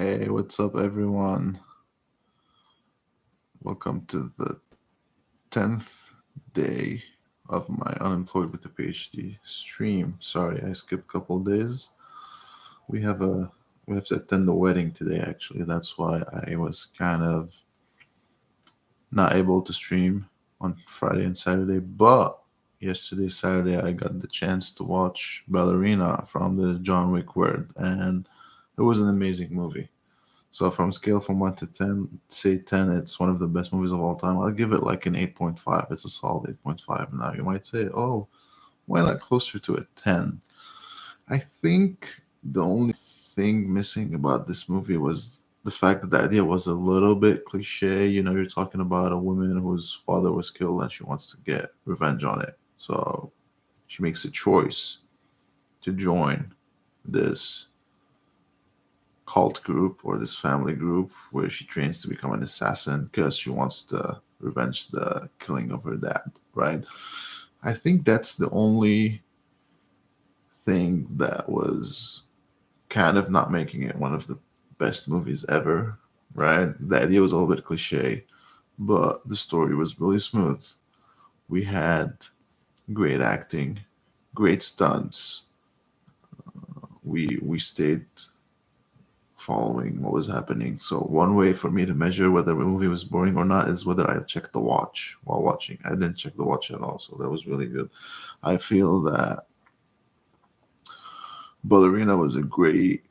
Hey, what's up, everyone? Welcome to the 10th day of my Unemployed with a PhD stream. Sorry, I skipped a couple days. We have a we have to attend the wedding today, actually. That's why I was kind of not able to stream on Friday and Saturday. But yesterday, Saturday, I got the chance to watch Ballerina from the John Wick world, and it was an amazing movie. So from scale from 1 to 10, say 10, it's one of the best movies of all time. I'll give it like an 8.5. It's a solid 8.5. Now you might say, oh, why not closer to a 10? I think the only thing missing about this movie was the fact that the idea was a little bit cliche. You're talking about a woman whose father was killed and she wants to get revenge on it. So she makes a choice to join this cult group or this family group where she trains to become an assassin because she wants to revenge the killing of her dad, right? I think that's the only thing that was kind of not making it one of the best movies ever, right? The idea was a little bit cliche, but the story was really smooth. We had great acting, great stunts. We stayed following what was happening. So one way for me to measure whether a movie was boring or not is whether I checked the watch while watching. I didn't check the watch at all, so that was really good. I feel that Ballerina was a great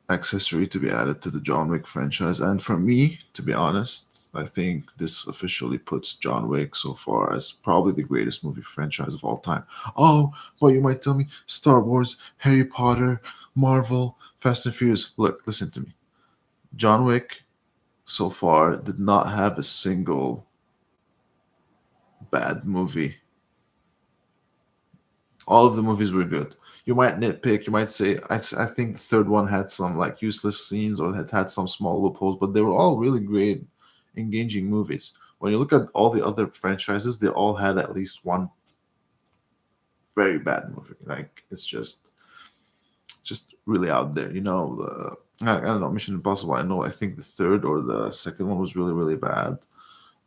accessory to be added to the John Wick franchise. And for me, to be honest, I think this officially puts John Wick so far as probably the greatest movie franchise of all time. Oh, but you might tell me Star Wars, Harry Potter, Marvel, Fast and Furious. Look, listen to me. John Wick so far did not have a single bad movie. All of the movies were good. You might nitpick. You might say, I think the third one had some like useless scenes or had some small loopholes, but they were all really great, engaging movies. When you look at all the other franchises, they all had at least one very bad movie. Like it's just really out there. I don't know, Mission Impossible. I think the third or the second one was really really bad,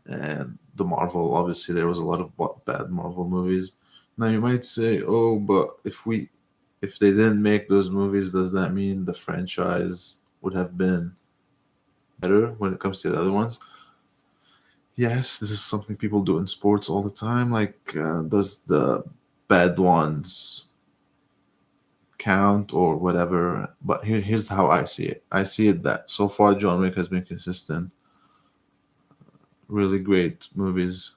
and the Marvel, obviously there was a lot of bad Marvel movies. Now you might say, oh, but if they didn't make those movies, does that mean the franchise would have been better when it comes to the other ones? Yes, this is something people do in sports all the time. Like, does the bad ones count or whatever? But here's how I see it. I see it that so far John Wick has been consistent, really great movies,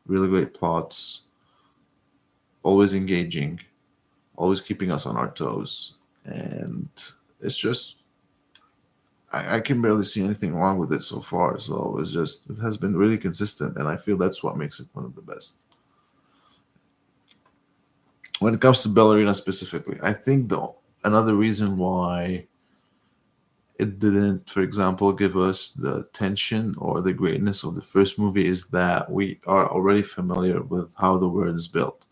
really great plots, always engaging, always keeping us on our toes. And it's just, I can barely see anything wrong with it so far. So it has been really consistent. And I feel that's what makes it one of the best. When it comes to Ballerina specifically, I think another reason why it didn't, for example, give us the tension or the greatness of the first movie is that we are already familiar with how the world is built.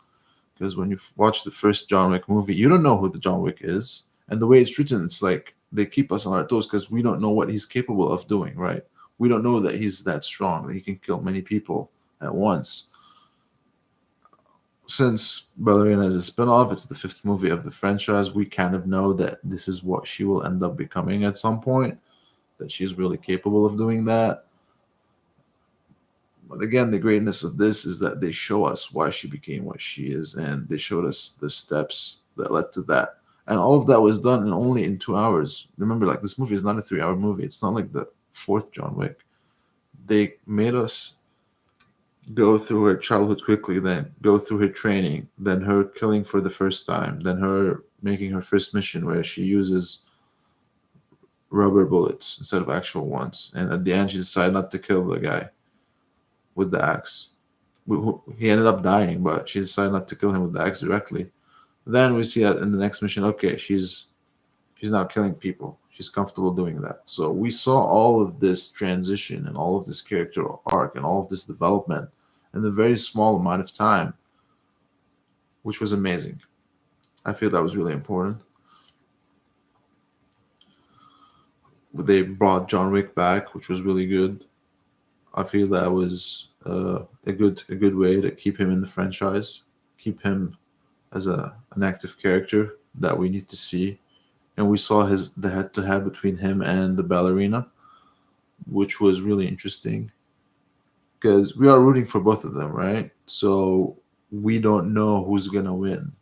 Because when you watch the first John Wick movie, you don't know who the John Wick is, and the way it's written, it's like they keep us on our toes because we don't know what he's capable of doing. Right? We don't know that he's that strong that he can kill many people at once. Since Ballerina is a spin-off, it's the fifth movie of the franchise. We kind of know that this is what she will end up becoming at some point. That she's really capable of doing that. But again, the greatness of this is that they show us why she became what she is, and they showed us the steps that led to that. And all of that was done only in 2 hours. Remember, like this movie is not a 3 hour movie. It's not like the fourth John Wick. They made us go through her childhood quickly, then go through her training, then her killing for the first time, then her making her first mission where she uses rubber bullets instead of actual ones. And at the end, she decided not to kill the guy with the axe. He ended up dying, but she decided not to kill him with the axe directly. Then we see that in the next mission, okay, she's now killing people. She's comfortable doing that. So we saw all of this transition and all of this character arc and all of this development in a very small amount of time, which was amazing. I feel that was really important. They brought John Wick back, which was really good. I feel that was a good way to keep him in the franchise, keep him as an active character that we need to see. And we saw his the head to head between him and the ballerina, which was really interesting because we are rooting for both of them, right? So we don't know who's gonna win.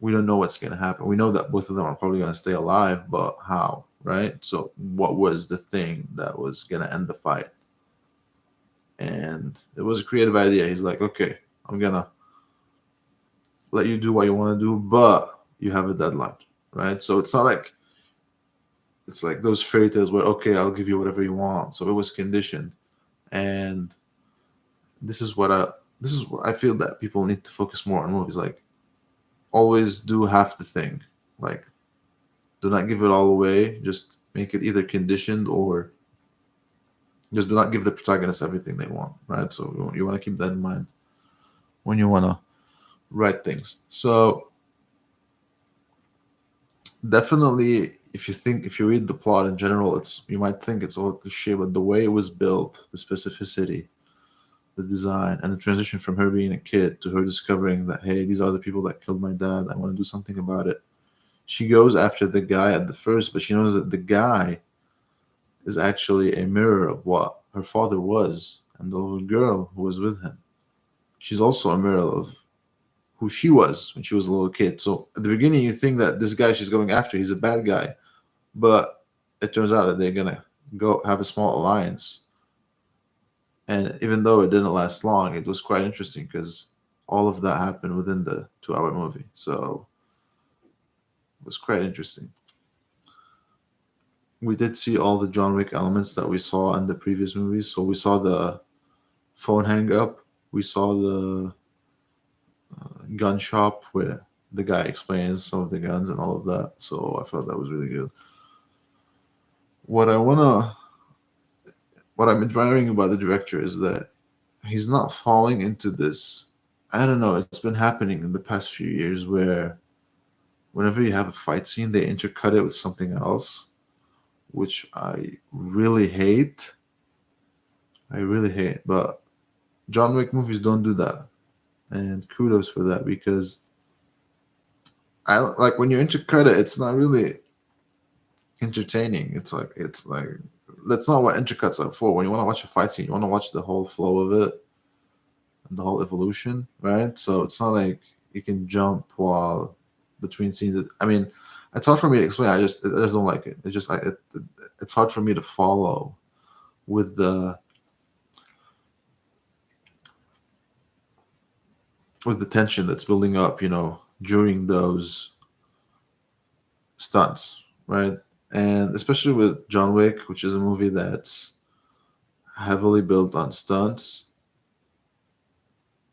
We don't know what's gonna happen. We know that both of them are probably gonna stay alive, but how, right? So what was the thing that was gonna end the fight? And it was a creative idea. He's like, okay, I'm gonna let you do what you want to do, but you have a deadline, right? So it's not like it's like those fairy tales where okay, I'll give you whatever you want. So it was conditioned, and this is what I this is what I feel that people need to focus more on movies. Like always do half the thing. Like do not give it all away. Just make it either conditioned or just do not give the protagonist everything they want, right? So you want to keep that in mind when you want to write things. So definitely, if you read the plot in general, it's you might think it's all cliche, but the way it was built, the specificity, the design, and the transition from her being a kid to her discovering that hey, these are the people that killed my dad. I want to do something about it. She goes after the guy at the first, but she knows that the guy is actually a mirror of what her father was and the little girl who was with him. She's also a mirror of who she was when she was a little kid. So at the beginning, you think that this guy she's going after, he's a bad guy, but it turns out that they're gonna go have a small alliance. And even though it didn't last long, it was quite interesting because all of that happened within the 2 hour movie. So it was quite interesting. We did see all the John Wick elements that we saw in the previous movies. So we saw the phone hang up, we saw the gun shop where the guy explains some of the guns and all of that. So I thought that was really good. What I wanna, what I'm admiring about the director is that he's not falling into this. I don't know. It's been happening in the past few years where whenever you have a fight scene, they intercut it with something else, which I really hate. I really hate. But John Wick movies don't do that, and kudos for that because I like when you intercut it. It's not really entertaining. It's like that's not what intercuts are for. When you want to watch a fight scene, you want to watch the whole flow of it and the whole evolution, right? So it's not like you can jump while between scenes. I mean, it's hard for me to explain. I just don't like it. It's just it's hard for me to follow with the tension that's building up, during those stunts, right? And especially with John Wick, which is a movie that's heavily built on stunts,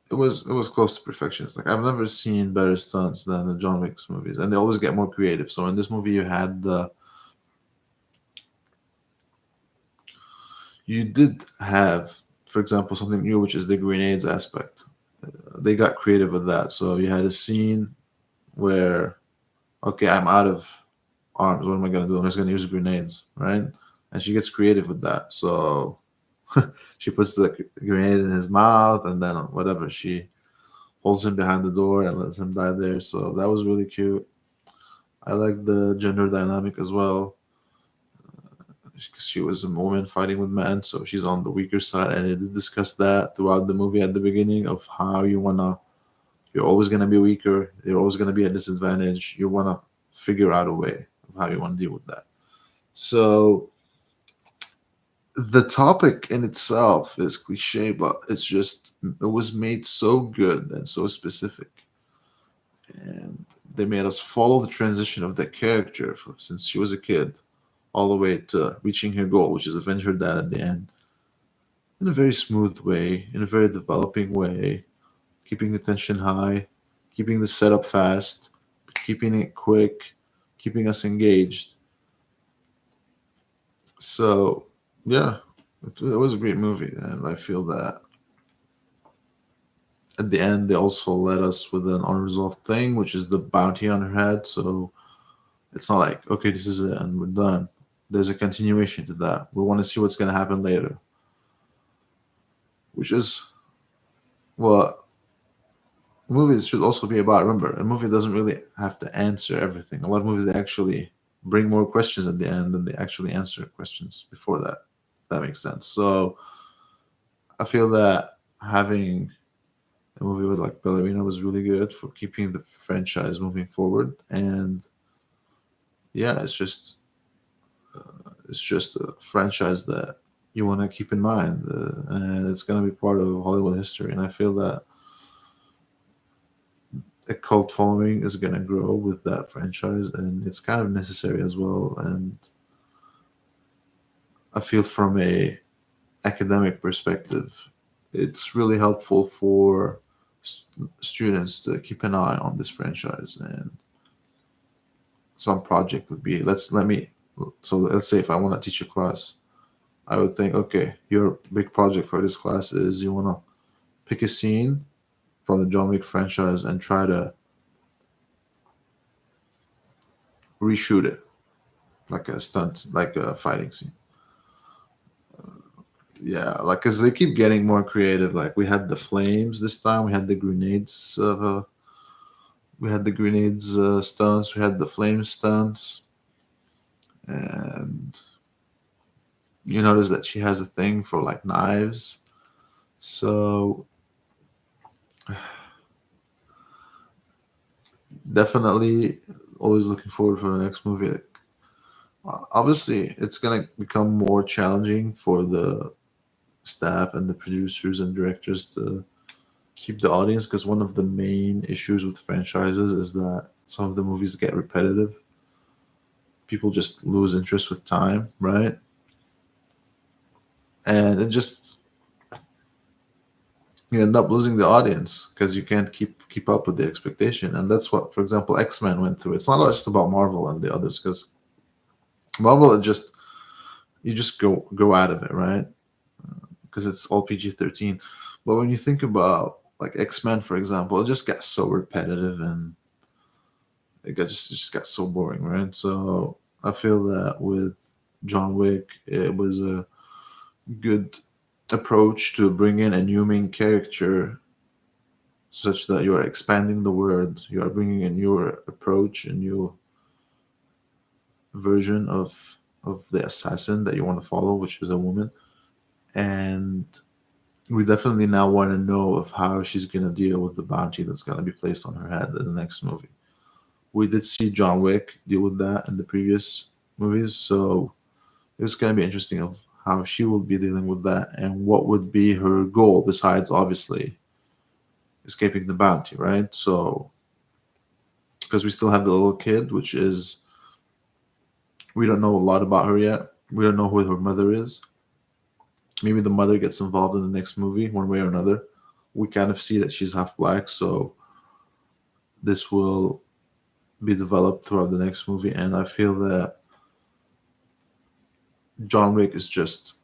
it was close to perfection. It's like I've never seen better stunts than the John Wick's movies, and they always get more creative. So in this movie, you did have, for example, something new, which is the grenades aspect. They got creative with that. So you had a scene where, okay, I'm out of arms. What am I gonna do? I'm just gonna use grenades, right? And she gets creative with that. So she puts the grenade in his mouth, and then whatever she holds him behind the door and lets him die there. So that was really cute. I like the gender dynamic as well because she was a woman fighting with men, so she's on the weaker side, and they did discuss that throughout the movie at the beginning of how you're always gonna be weaker, you're always gonna be at disadvantage. You wanna figure out a way of how you want to deal with that. So the topic in itself is cliche, but it was made so good and so specific, and they made us follow the transition of that character since she was a kid all the way to reaching her goal, which is avenge her dad at the end, in a very smooth way, in a very developing way, keeping the tension high, keeping the setup fast, keeping it quick, keeping us engaged. So, yeah, it was a great movie, and I feel that at the end they also led us with an unresolved thing, which is the bounty on her head. So it's not like okay, this is it and we're done. there's a continuation to that. We want to see what's going to happen later, which is what movies should also be about. Remember, a movie doesn't really have to answer everything. A lot of movies, they actually bring more questions at the end than they actually answer questions before that. If that makes sense. So I feel that having a movie with like Ballerina was really good for keeping the franchise moving forward. And yeah, it's just a franchise that you want to keep in mind, and it's going to be part of Hollywood history. And I feel that a cult following is going to grow with that franchise, and it's kind of necessary as well. And I feel from a academic perspective, it's really helpful for students to keep an eye on this franchise. And some project would be, let's say if I want to teach a class, I would think, okay, your big project for this class is you want to pick a scene from the John Wick franchise and try to reshoot it like a stunt, like a fighting scene. Yeah, like because they keep getting more creative. Like we had the flames this time. We had the grenades stunts. We had the flame stunts, and you notice that she has a thing for like knives. So definitely, always looking forward for the next movie. Like, obviously, it's gonna become more challenging for the staff and the producers and directors to keep the audience, because one of the main issues with franchises is that some of the movies get repetitive. People just lose interest with time, right? And it just, you end up losing the audience because you can't keep up with the expectation. And that's what, for example, X-Men went through. It's not just about Marvel and the others, because Marvel, it just, you just go out of it, right? Because it's all PG-13. But when you think about like X-Men, for example, it just got so repetitive, and it just got so boring, right? So I feel that with John Wick, it was a good approach to bring in a new main character, such that you are expanding the world, you are bringing a newer approach, a new version of the assassin that you want to follow, which is a woman. And we definitely now want to know of how she's going to deal with the bounty that's going to be placed on her head in the next movie. We did see John Wick deal with that in the previous movies, so it's going to be interesting of how she will be dealing with that, and what would be her goal besides obviously escaping the bounty, right? So because we still have the little kid, which is, we don't know a lot about her yet. We don't know who her mother is. Maybe the mother gets involved in the next movie one way or another. We kind of see that she's half black, so this will be developed throughout the next movie. And I feel that John Wick is just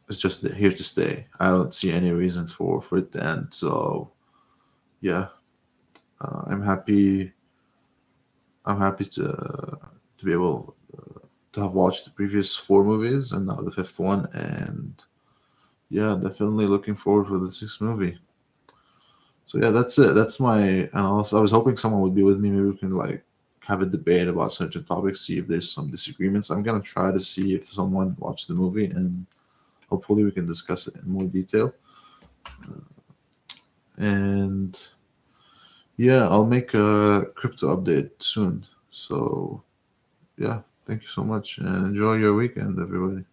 here to stay. I don't see any reason for it to end. So yeah, I'm happy. I'm happy to be able to have watched the previous four movies and now the fifth one. And yeah, definitely looking forward for the sixth movie. So yeah, that's it. That's my analysis. I was hoping someone would be with me. Maybe we can like have a debate about certain topics, see if there's some disagreements. I'm gonna try to see if someone watched the movie, and hopefully we can discuss it in more detail. And yeah, I'll make a crypto update soon. So yeah, thank you so much, and enjoy your weekend, everybody.